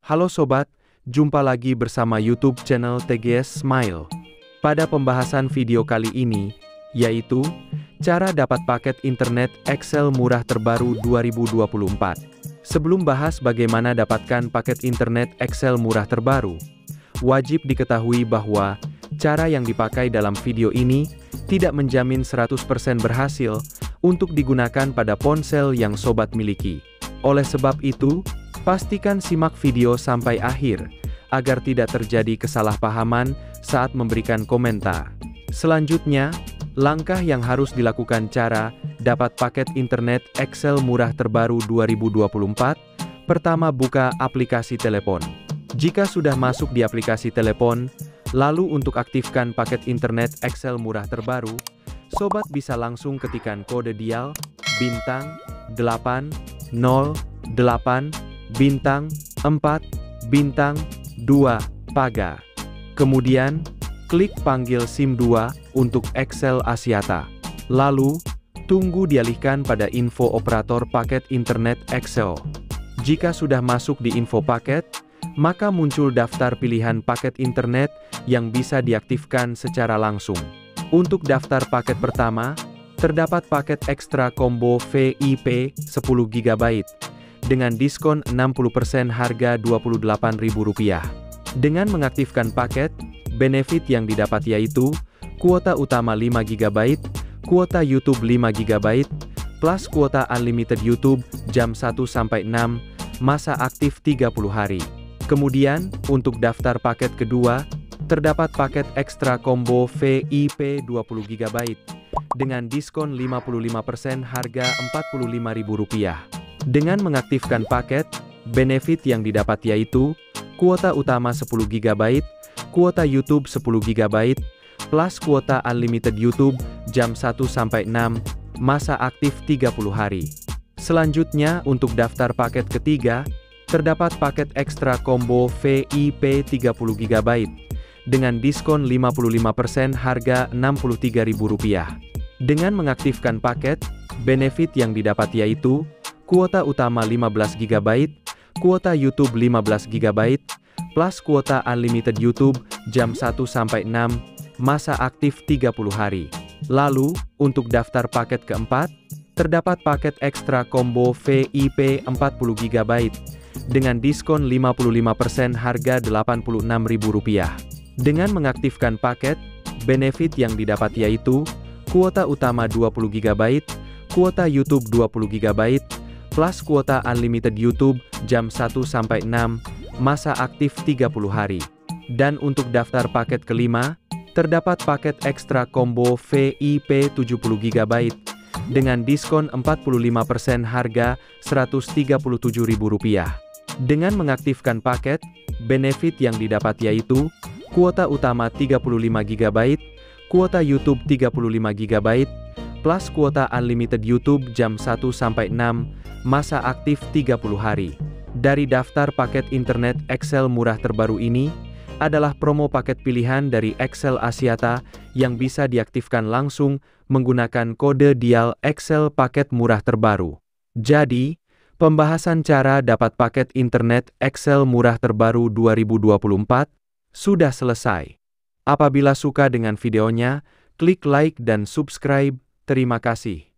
Halo sobat, jumpa lagi bersama YouTube channel TGS Smile. Pada pembahasan video kali ini, yaitu cara dapat paket internet Excel murah terbaru 2024. Sebelum bahas bagaimana dapatkan paket internet Excel murah terbaru, wajib diketahui bahwa cara yang dipakai dalam video ini tidak menjamin 100% berhasil untuk digunakan pada ponsel yang sobat miliki. Oleh sebab itu, pastikan simak video sampai akhir, agar tidak terjadi kesalahpahaman saat memberikan komentar. Selanjutnya, langkah yang harus dilakukan cara dapat paket internet Excel murah terbaru 2024. Pertama, buka aplikasi telepon. Jika sudah masuk di aplikasi telepon, lalu untuk aktifkan paket internet Excel murah terbaru, sobat bisa langsung ketikkan kode dial bintang 808 bintang 4 bintang 2 paga. Kemudian, klik panggil SIM 2 untuk Excel Axiata. Lalu, tunggu dialihkan pada info operator paket internet Excel. Jika sudah masuk di info paket, maka muncul daftar pilihan paket internet yang bisa diaktifkan secara langsung. Untuk daftar paket pertama, terdapat paket ekstra combo VIP 10 GB dengan diskon 60% harga Rp28.000. Dengan mengaktifkan paket, benefit yang didapat yaitu kuota utama 5 GB, kuota YouTube 5 GB, plus kuota unlimited YouTube jam 1-6, masa aktif 30 hari. Kemudian, untuk daftar paket kedua, terdapat paket ekstra combo VIP 20 GB dengan diskon 55% harga Rp45.000. Dengan mengaktifkan paket, benefit yang didapat yaitu kuota utama 10 GB, kuota YouTube 10 GB, plus kuota unlimited YouTube jam 1-6, masa aktif 30 hari. Selanjutnya, untuk daftar paket ketiga, terdapat paket ekstra combo VIP 30 GB dengan diskon 55% harga Rp63.000. Dengan mengaktifkan paket, benefit yang didapat yaitu kuota utama 15 GB, kuota YouTube 15 GB, plus kuota unlimited YouTube jam 1-6, masa aktif 30 hari. Lalu, untuk daftar paket keempat, terdapat paket ekstra combo VIP 40 GB dengan diskon 55% harga Rp86.000. Dengan mengaktifkan paket, benefit yang didapat yaitu kuota utama 20 GB, kuota YouTube 20 GB, plus kuota unlimited YouTube jam 1-6, masa aktif 30 hari. Dan untuk daftar paket kelima, terdapat paket ekstra combo VIP 70 GB dengan diskon 45% harga Rp137.000. Dengan mengaktifkan paket, benefit yang didapat yaitu kuota utama 35 GB, kuota YouTube 35 GB, plus kuota unlimited YouTube jam 1-6, masa aktif 30 hari. Dari daftar paket internet Excel murah terbaru ini, adalah promo paket pilihan dari Excel Axiata yang bisa diaktifkan langsung menggunakan kode dial Excel paket murah terbaru. Jadi, pembahasan cara dapat paket internet Excel murah terbaru 2024 sudah selesai. Apabila suka dengan videonya, klik like dan subscribe. Terima kasih.